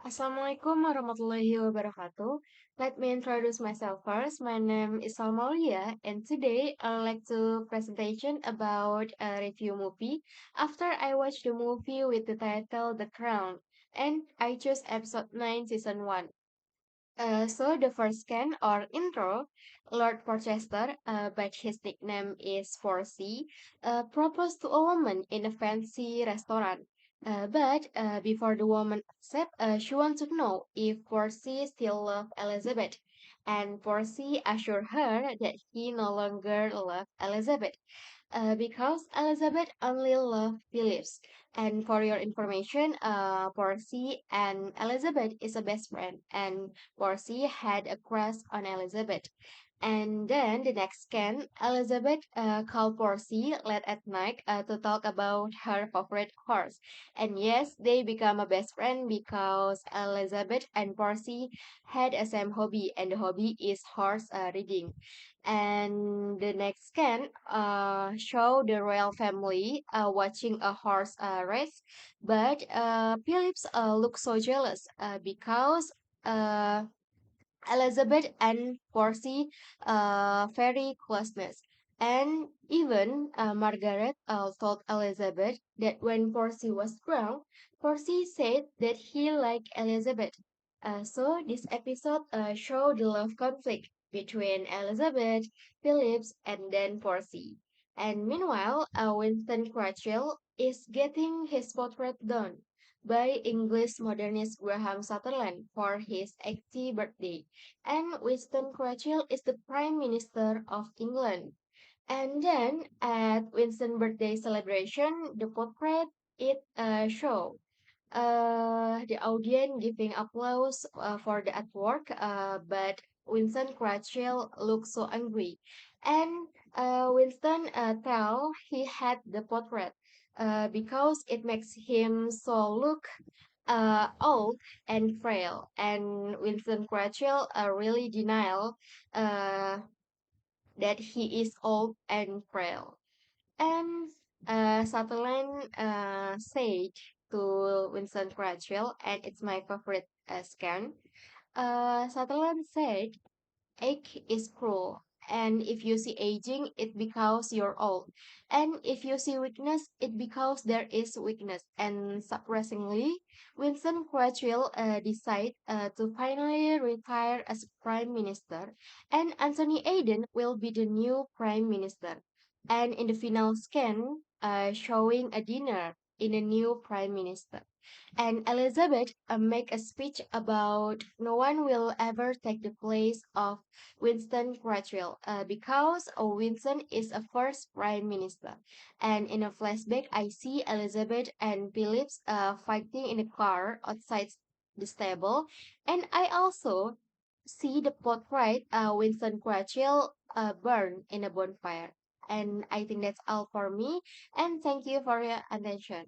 Assalamualaikum warahmatullahi wabarakatuh. Let me introduce myself first. My name is Salma Aulia, and today I'd like to presentation about a review movie. After I watched the movie with the title The Crown, and I chose episode 9, season 1. So the first scan or intro, Lord Porchester, but his nickname is 4C, proposed to a woman in a fancy restaurant. But before the woman accept, she wants to know if 4C still loves Elizabeth. And 4C assured her that he no longer loves Elizabeth because Elizabeth only loved Phillips. And for your information, Percy and Elizabeth is a best friend, and Percy had a crush on Elizabeth. And then the next scan, Elizabeth called Percy late at night to talk about her favorite horse. And yes, they become a best friend because Elizabeth and Percy had a same hobby, and the hobby is horse riding. And the next scan show the royal family watching a horse race, but Phillips looks so jealous because uh, Elizabeth and Percy very closeness. And even Margaret told Elizabeth that when Percy was grown, Percy said that he liked Elizabeth. So this episode showed the love conflict between Elizabeth, Phillips, and then Percy. And meanwhile, Winston Churchill is getting his portrait done by English modernist Graham Sutherland for his 80th birthday. And Winston Churchill is the Prime Minister of England. And then at Winston's birthday celebration, the portrait it show the audience giving applause for the artwork, but Winston Churchill looks so angry. And Winston tell he had the portrait because it makes him so look old and frail. And Winston Churchill really denial uh, that he is old and frail. And Sutherland said to Winston Churchill, and it's my favorite scan. Sutherland said, age is cruel. And if you see aging, it because you're old. And if you see weakness, it because there is weakness. And surprisingly, Winston Churchill decided to finally retire as prime minister, and Anthony Eden will be the new prime minister. And in the final scan, showing a dinner in a new prime minister. And Elizabeth make a speech about no one will ever take the place of Winston Churchill because Winston is a first prime minister. And in a flashback, I see Elizabeth and Phillips fighting in a car outside the stable. And I also see the portrait Winston Churchill burn in a bonfire. And I think that's all for me. And thank you for your attention.